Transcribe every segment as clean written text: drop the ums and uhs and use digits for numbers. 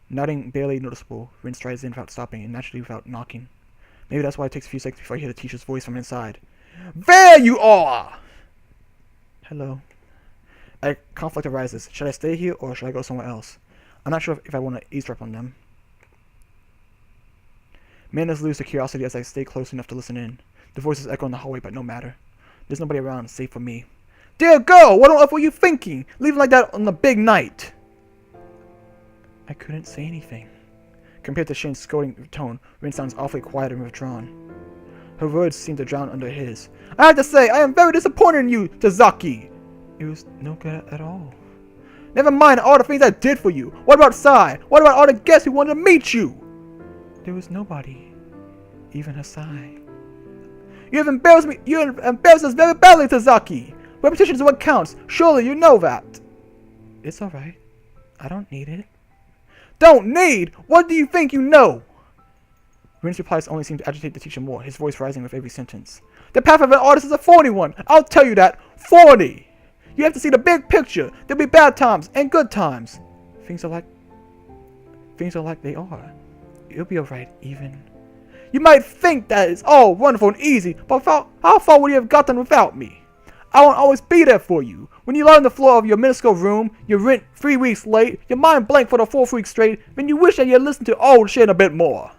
Nodding barely noticeable, Rin strides in without stopping and naturally without knocking. Maybe that's why it takes a few seconds before I hear the teacher's voice from inside. There you are! Hello. A conflict arises. Should I stay here or should I go somewhere else? I'm not sure if I want to eavesdrop on them. Manners lose their curiosity as I stay close enough to listen in. The voices echo in the hallway, but no matter. There's nobody around, save for me. Dear girl, what on earth were you thinking? Leaving like that on the big night? I couldn't say anything. Compared to Shin's scolding tone, Rin sounds awfully quiet and withdrawn. Her words seem to drown under his. I have to say, I am very disappointed in you, Tazaki! It was no good at all. Never mind all the things I did for you. What about Sai? What about all the guests who wanted to meet you? There was nobody. Even Hasai. You have embarrassed me. You have embarrassed us very badly, Tazaki. Repetition is what counts. Surely you know that. It's alright. I don't need it. Don't need? What do you think you know? Rin's replies only seem to agitate the teacher more, his voice rising with every sentence. The path of an artist is a phony one. I'll tell you that. Phony! You have to see the big picture. There'll be bad times and good times. Things are like they are. It'll be alright, even. You might think that it's all wonderful and easy, but how far would you have gotten without me? I won't always be there for you. When you lie on the floor of your minuscule room, your rent 3 weeks late, your mind blank for the 4th week straight, then you wish that you had listened to old shit a bit more.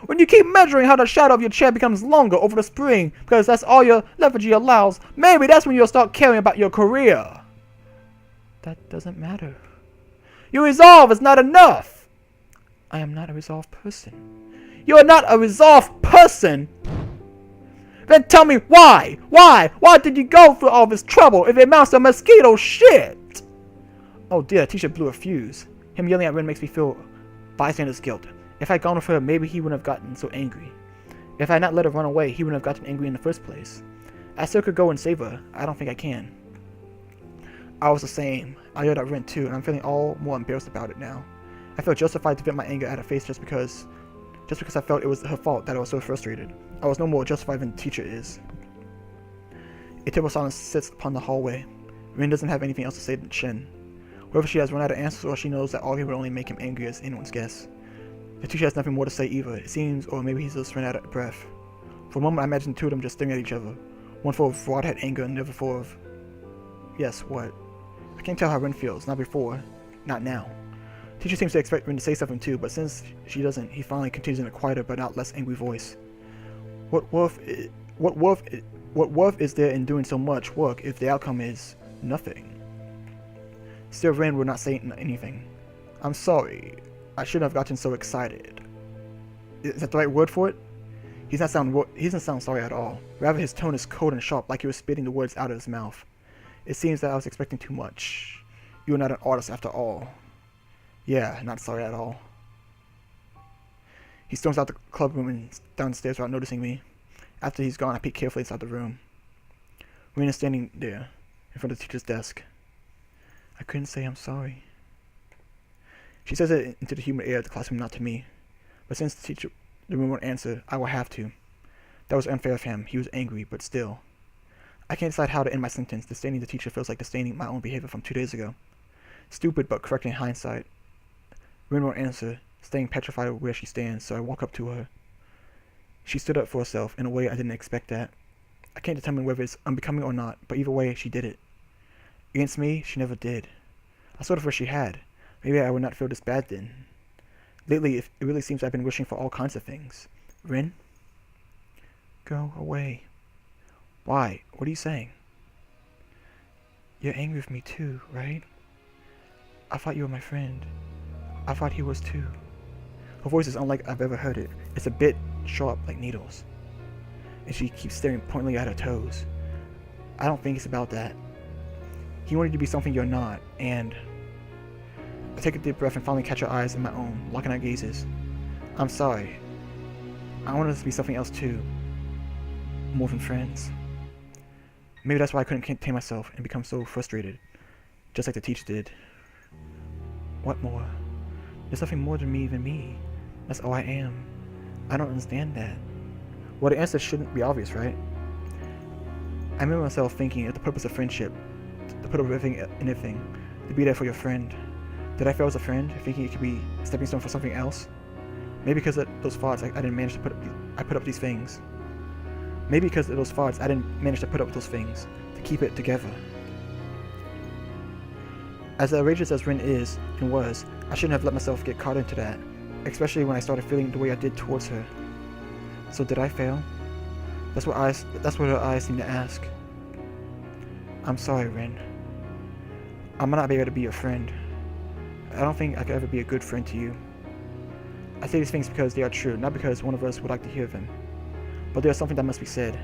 When you keep measuring how the shadow of your chair becomes longer over the spring, because that's all your lethargy allows, maybe that's when you'll start caring about your career. That doesn't matter. Your resolve is not enough. I am not a resolved person. You are not a resolved person? Then tell me why? Why? Why did you go through all this trouble if it amounts to mosquito shit? Oh dear, teacher blew a fuse. Him yelling at Rin makes me feel bystander's guilt. If I had gone with her, maybe he wouldn't have gotten so angry. If I had not let her run away, he wouldn't have gotten angry in the first place. I still could go and save her. I don't think I can. I was the same. I yelled at Rin too, and I'm feeling all more embarrassed about it now. I felt justified to vent my anger at her face just because I felt it was her fault that I was so frustrated. I was no more justified than the teacher is. A terrible silence sits upon the hallway. Rin doesn't have anything else to say than Shin. Whether she has run out of answers or she knows that arguing would only make him angry is anyone's guess. The teacher has nothing more to say either, it seems, or maybe he's just run out of breath. For a moment I imagined the two of them just staring at each other, one full of broad-head anger and the other full of... Yes, what? I can't tell how Rin feels, not before, not now. Teacher seems to expect Rin to say something too, but since she doesn't, he finally continues in a quieter but not less angry voice. What worth is there in doing so much work if the outcome is nothing? Still, Rin would not say anything. I'm sorry. I shouldn't have gotten so excited. Is that the right word for it? He doesn't sound sorry at all. Rather, his tone is cold and sharp, like he was spitting the words out of his mouth. It seems that I was expecting too much. You are not an artist after all. Yeah, not sorry at all. He storms out the club room and downstairs without noticing me. After he's gone, I peek carefully inside the room. Rin is standing there, in front of the teacher's desk. I couldn't say I'm sorry. She says it into the humid air of the classroom, not to me. But since the room won't answer, I will have to. That was unfair of him. He was angry, but still. I can't decide how to end my sentence. Disdaining the teacher feels like disdaining my own behavior from 2 days ago. Stupid, but correct in hindsight. Rin won't answer, staying petrified of where she stands, so I walk up to her. She stood up for herself in a way I didn't expect that. I can't determine whether it's unbecoming or not, but either way, she did it. Against me, she never did. I sort of wish she had. Maybe I would not feel this bad then. Lately, it really seems I've been wishing for all kinds of things. Rin? Go away. Why? What are you saying? You're angry with me too, right? I thought you were my friend. I thought he was too. Her voice is unlike I've ever heard it. It's a bit sharp like needles. And she keeps staring pointedly at her toes. I don't think it's about that. He wanted you to be something you're not, and... I take a deep breath and finally catch her eyes in my own, locking our gazes. I'm sorry. I wanted us to be something else too. More than friends. Maybe that's why I couldn't contain myself and become so frustrated. Just like the teacher did. What more? There's something more to me than me. That's all I am. I don't understand that. Well, the answer shouldn't be obvious, right? I remember myself thinking that the purpose of friendship, the put of everything, to be there for your friend, Did I fail as a friend, thinking it could be a stepping stone for something else? Maybe because of those thoughts, I didn't manage to put up these things. Maybe because of those thoughts, I didn't manage to put up those things, to keep it together. As outrageous as Rin is and was, I shouldn't have let myself get caught into that, especially when I started feeling the way I did towards her. So did I fail? That's what her eyes seem to ask. I'm sorry, Rin. I might not be able to be your friend. I don't think I could ever be a good friend to you. I say these things because they are true, not because one of us would like to hear them. But there's something that must be said.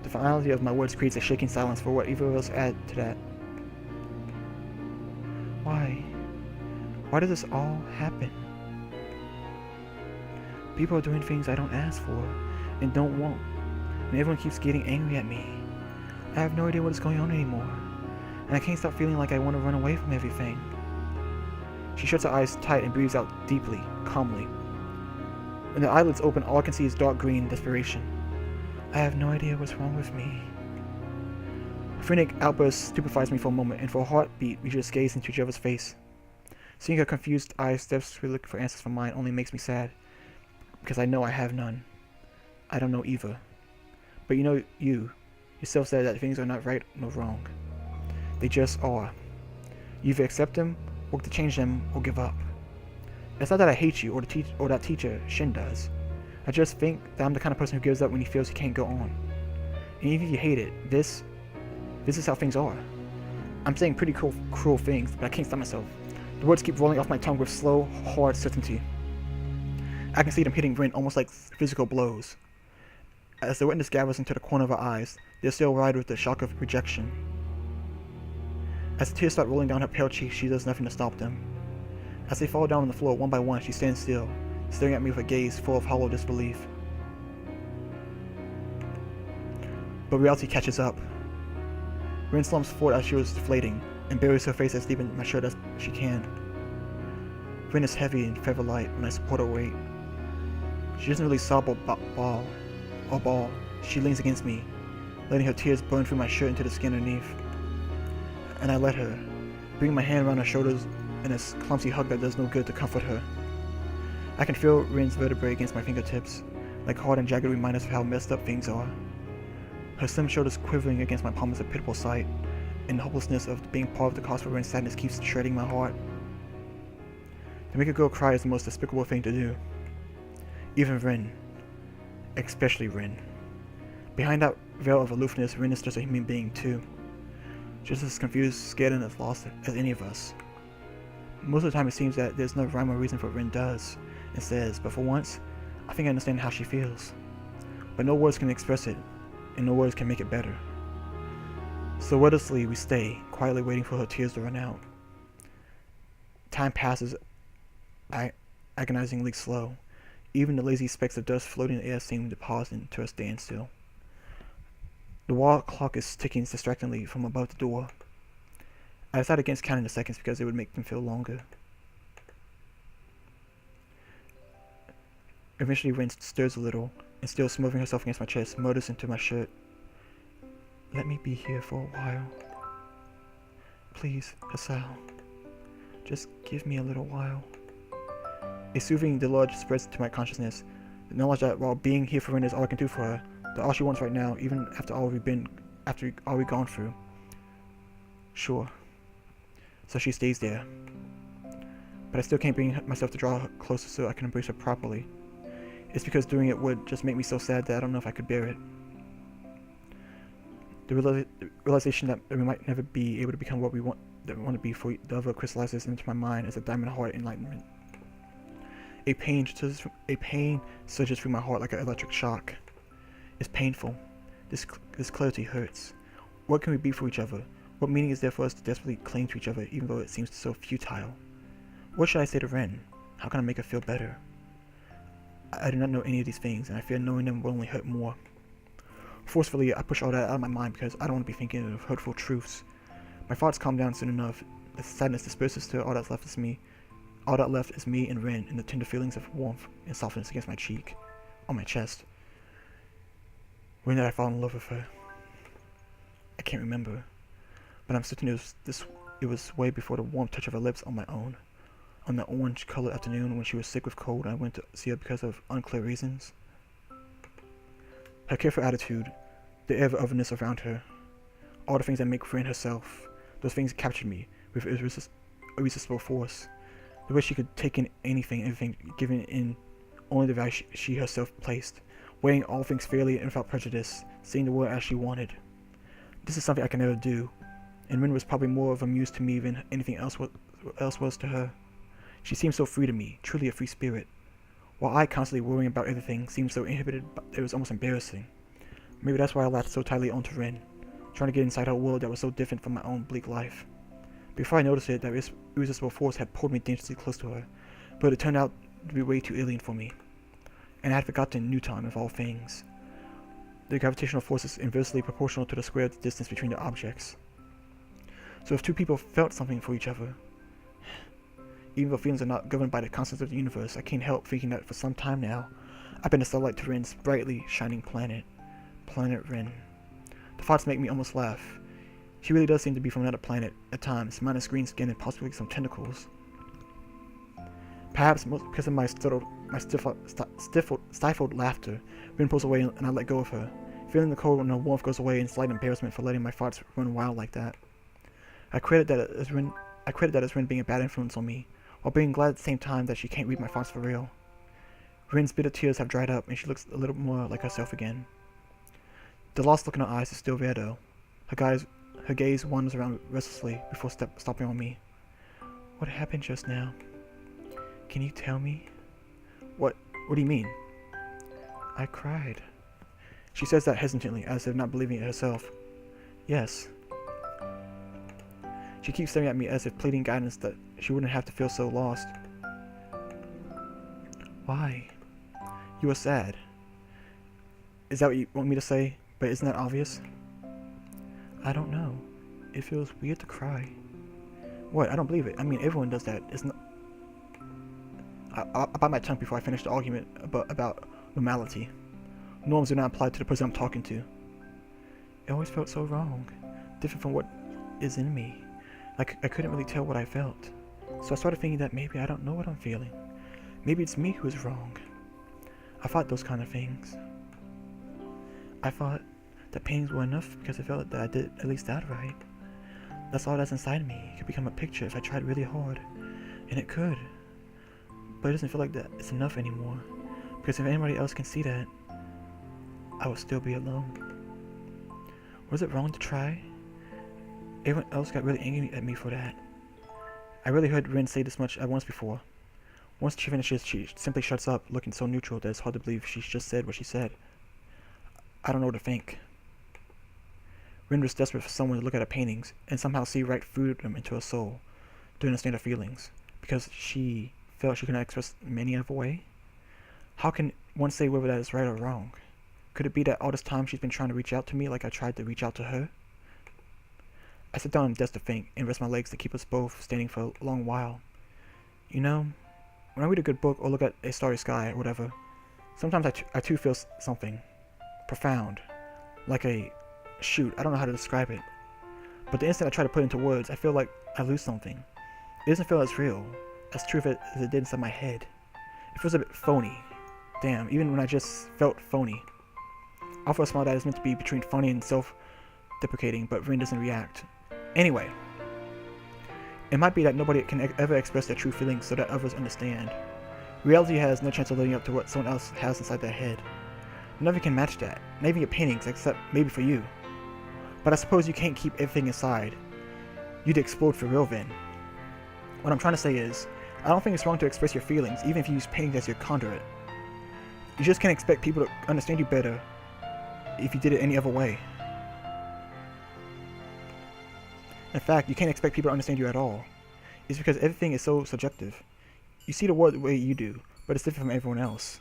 The finality of my words creates a shaking silence for what either of us add to that. Why? Why does this all happen? People are doing things I don't ask for and don't want, and everyone keeps getting angry at me. I have no idea what is going on anymore, and I can't stop feeling like I want to run away from everything. She shuts her eyes tight and breathes out deeply, calmly. When her eyelids open, all I can see is dark green desperation. I have no idea what's wrong with me. A frenetic outburst stupefies me for a moment, and for a heartbeat, we just gaze into each other's face. Seeing her confused eyes desperately look for answers from mine only makes me sad, because I know I have none. I don't know either. But you know, you yourself said that things are not right nor wrong. They just are. You either accept them, work to change them, or give up. It's not that I hate you or that teacher, Shin, does. I just think that I'm the kind of person who gives up when he feels he can't go on. And even if you hate it, this is how things are. I'm saying pretty cruel things, but I can't stop myself. The words keep rolling off my tongue with slow, hard certainty. I can see them hitting Rin almost like physical blows. As the wetness gathers into the corner of her eyes, they're still wide with the shock of rejection. As the tears start rolling down her pale cheeks, she does nothing to stop them. As they fall down on the floor one by one, she stands still, staring at me with a gaze full of hollow disbelief. But reality catches up. Rin slumps forward as she was deflating, and buries her face as deep in my shirt as she can. Rin is heavy and feather light when I support her weight. She doesn't really sob or bawl. She leans against me, letting her tears burn through my shirt into the skin underneath. And I let her, bringing my hand around her shoulders in a clumsy hug that does no good to comfort her. I can feel Rin's vertebrae against my fingertips, like hard and jagged reminders of how messed up things are. Her slim shoulders quivering against my palm is a pitiful sight, and the hopelessness of being part of the cause for Rin's sadness keeps shredding my heart. To make a girl cry is the most despicable thing to do. Even Rin. Especially Rin. Behind that veil of aloofness, Rin is just a human being too. Just as confused, scared, and as lost as any of us. Most of the time it seems that there's no rhyme or reason for what Rin does and says, but for once, I think I understand how she feels. But no words can express it, and no words can make it better. So wordlessly we stay, quietly waiting for her tears to run out. Time passes agonizingly slow. Even the lazy specks of dust floating in the air seem to pause into a standstill. The wall clock is ticking distractingly from above the door. I decided against counting the seconds because it would make them feel longer. Eventually Rin stirs a little, and still smothering herself against my chest, mutters into my shirt. Let me be here for a while. Please, Hasao. Just give me a little while. A soothing deluge spreads to my consciousness, the knowledge that while being here for Rin is all I can do for her, that all she wants right now, even after all we've gone through. Sure. So she stays there. But I still can't bring myself to draw her closer so I can embrace her properly. It's because doing it would just make me so sad that I don't know if I could bear it. The realization that we might never be able to become what we want to be for the other crystallizes into my mind as a diamond heart enlightenment. A pain surges through my heart like an electric shock. It's painful. This clarity hurts. What can we be for each other? What meaning is there for us to desperately cling to each other even though it seems so futile? What should I say to Ren? How can I make her feel better? I do not know any of these things, and I fear knowing them will only hurt more. Forcefully, I push all that out of my mind because I don't want to be thinking of hurtful truths. My thoughts calm down soon enough. The sadness disperses to all that's left is me. All that left is me and Ren and the tender feelings of warmth and softness against my cheek, on my chest. When did I fall in love with her? I can't remember, but I'm certain it was this It was way before the warm touch of her lips on my own. On the orange-colored afternoon when she was sick with cold and I went to see her because of unclear reasons. Her careful attitude, the air of otherness around her, all the things that make Rin herself, those things captured me with irresistible force. The way she could take in anything, everything, giving in only the value she herself placed, weighing all things fairly and without prejudice, seeing the world as she wanted. This is something I can never do, and Rin was probably more of a muse to me than anything else was to her. She seemed so free to me, truly a free spirit, while I, constantly worrying about everything, seemed so inhibited it was almost embarrassing. Maybe that's why I latched so tightly onto Rin, trying to get inside her world that was so different from my own bleak life. Before I noticed it, that irresistible force had pulled me dangerously close to her, but it turned out to be way too alien for me, and I had forgotten new time of all things. The gravitational force is inversely proportional to the square distance between the objects. So if two people felt something for each other, even though feelings are not governed by the constants of the universe, I can't help thinking that for some time now, I've been the starlight to Rin's brightly shining planet. Planet Rin. The thoughts make me almost laugh. She really does seem to be from another planet, at times, minus green skin and possibly some tentacles. Perhaps because of my stifled laughter, Rin pulls away and I let go of her, feeling the cold and the warmth goes away in slight embarrassment for letting my thoughts run wild like that. I credit that as Rin being a bad influence on me, while being glad at the same time that she can't read my thoughts for real. Rin's bitter tears have dried up and she looks a little more like herself again. The lost look in her eyes is still there though. Her gaze wanders around restlessly before stopping on me. What happened just now? Can you tell me? What do you mean? I cried. She says that hesitantly, as if not believing it herself. Yes. She keeps staring at me as if pleading guidance that she wouldn't have to feel so lost. Why? You were sad. Is that what you want me to say? But isn't that obvious? I don't know. It feels weird to cry. What? I don't believe it. I mean, everyone does that. It's not... I bite my tongue before I finish the argument about normality. Norms do not apply to the person I'm talking to. It always felt so wrong. Different from what is in me. Like, I couldn't really tell what I felt. So I started thinking that maybe I don't know what I'm feeling. Maybe it's me who's wrong. I thought those kind of things. I thought that paintings were enough because I felt that I did at least that right. That's all that's inside of me. It could become a picture if I tried really hard. And it could. But it doesn't feel like that it's enough anymore. Because if anybody else can see that, I will still be alone. Was it wrong to try? Everyone else got really angry at me for that. I really heard Rin say this much at once before. Once she finishes, she simply shuts up, looking so neutral that it's hard to believe she just said what she said. I don't know what to think. Rin was desperate for someone to look at her paintings and somehow see right through them into her soul, to understand her feelings, because she felt she could not express them any other way. How can one say whether that is right or wrong? Could it be that all this time she's been trying to reach out to me like I tried to reach out to her? I sit down on the desk to think and rest my legs to keep us both standing for a long while. You know, when I read a good book or look at a starry sky or whatever, sometimes I too feel something profound, like a shoot, I don't know how to describe it. But the instant I try to put it into words, I feel like I lose something. It doesn't feel as real, as true as it did inside my head. It feels a bit phony. Damn, even when I just felt phony. I offer a smile that is meant to be between funny and self-deprecating, but Rin doesn't react. Anyway, it might be that nobody can ever express their true feelings so that others understand. Reality has no chance of living up to what someone else has inside their head. Nothing can match that, not even your paintings, except maybe for you. But I suppose you can't keep everything inside. You'd explode for real then. What I'm trying to say is, I don't think it's wrong to express your feelings, even if you use paintings as your conduit. You just can't expect people to understand you better if you did it any other way. In fact, you can't expect people to understand you at all. It's because everything is so subjective. You see the world the way you do, but it's different from everyone else.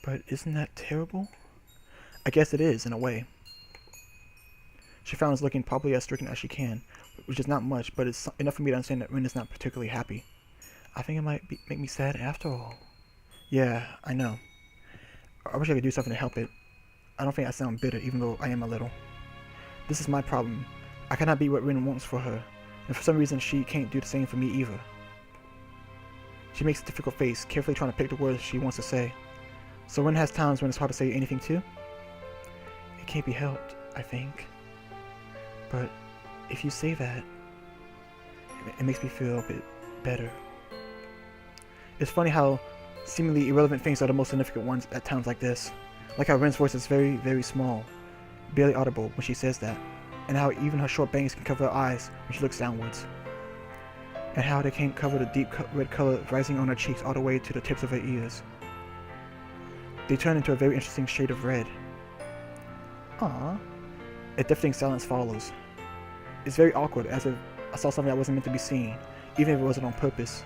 But isn't that terrible? I guess it is, in a way. She frowns, looking probably as stricken as she can, which is not much, but it's enough for me to understand that Rin is not particularly happy. I think it might make me sad after all. Yeah, I know. I wish I could do something to help it. I don't think I sound bitter, even though I am a little. This is my problem. I cannot be what Rin wants for her. and for some reason she can't do the same for me either. She makes a difficult face, carefully trying to pick the words she wants to say. So Ren has times when it's hard to say anything too? It can't be helped, I think. But if you say that, it makes me feel a bit better. It's funny how seemingly irrelevant things are the most significant ones at times like this. Like how Ren's voice is very, very small, barely audible when she says that, and how even her short bangs can cover her eyes when she looks downwards. And how they can't cover the deep red color rising on her cheeks all the way to the tips of her ears. They turn into a very interesting shade of red. Aww. A deafening silence follows. It's very awkward, as if I saw something that wasn't meant to be seen, even if it wasn't on purpose.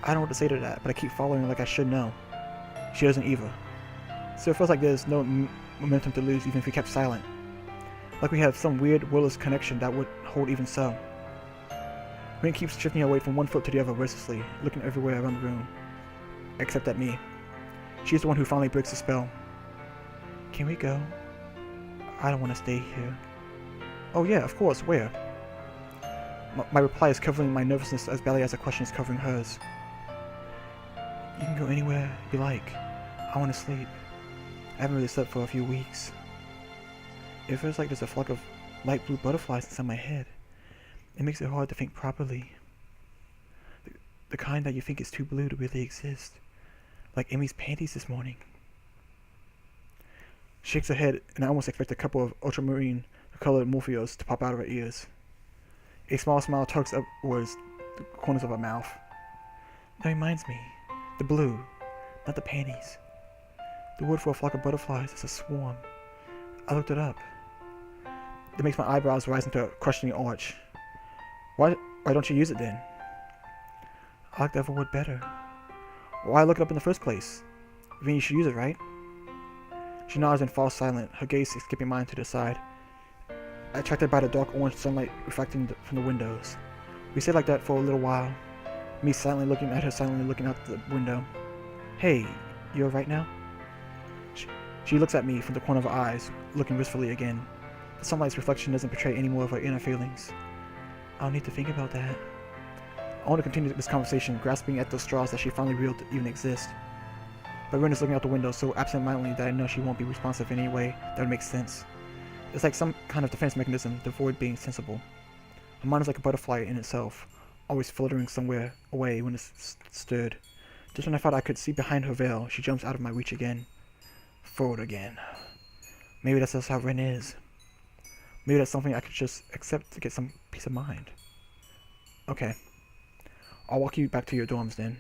I don't know what to say to that, but I keep following her like I should know. She doesn't either. So it feels like there's no momentum to lose even if we kept silent. Like we have some weird, wordless connection that would hold even so. Rin keeps shifting away from one foot to the other restlessly, looking everywhere around the room. Except at me. She's the one who finally breaks the spell. Can we go? I don't want to stay here. Oh yeah, of course, where? My reply is covering my nervousness as badly as the question is covering hers. You can go anywhere you like. I want to sleep. I haven't really slept for a few weeks. It feels like there's a flock of light blue butterflies inside my head. It makes it hard to think properly. The kind that you think is too blue to really exist. Like Amy's panties this morning. She shakes her head, and I almost expect a couple of ultramarine colored Morpheos to pop out of her ears. A small smile tugs upwards the corners of her mouth. That reminds me. The blue, not the panties. The word for a flock of butterflies is a swarm. I looked it up. It makes my eyebrows rise into a questioning arch. Why don't you use it then? I like the other word better. Why look it up in the first place? You mean you should use it, right? She nods and falls silent, her gaze skipping mine to the side. Attracted by the dark orange sunlight reflecting from the windows. We stayed like that for a little while. Me silently looking at her, silently looking out the window. Hey, you alright now? She looks at me from the corner of her eyes, looking wistfully again. The sunlight's reflection doesn't portray any more of her inner feelings. I'll need to think about that. I want to continue this conversation, grasping at those straws that she finally revealed to even exist. But Ren is looking out the window so absent-mindedly that I know she won't be responsive in any way that would make sense. It's like some kind of defense mechanism, devoid being sensible. Her mind is like a butterfly in itself, always fluttering somewhere away when it's stirred. Just when I thought I could see behind her veil, she jumps out of my reach again. Forward again. Maybe that's just how Ren is. Maybe that's something I could just accept to get some peace of mind. Okay. I'll walk you back to your dorms then.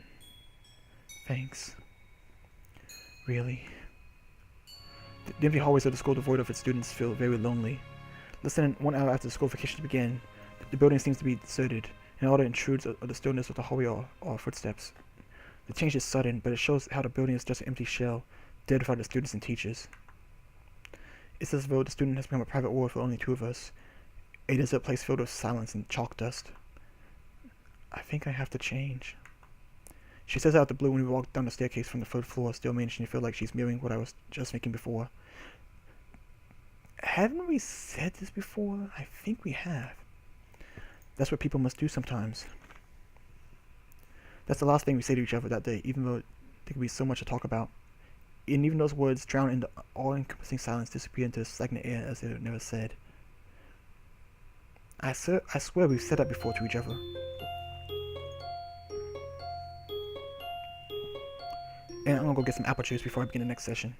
Thanks. Really? The empty hallways of the school devoid of its students feel very lonely. Less than 1 hour after the school vacation began, the building seems to be deserted, and all that intrudes are the stillness of the hallway or footsteps. The change is sudden, but it shows how the building is just an empty shell, dead without the students and teachers. It's as though the student has become a private world for only two of us, a desert place filled with silence and chalk dust. I think I have to change. She says out of the blue when we walk down the staircase from the third floor, still managing to feel like she's mirroring what I was just thinking before. Haven't we said this before? I think we have. That's what people must do sometimes. That's the last thing we say to each other that day, even though there could be so much to talk about. And even those words drown in the all-encompassing silence disappear into the stagnant air as they were never said. I swear we've said that before to each other. And I'm gonna go get some apple juice before I begin the next session.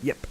Yep.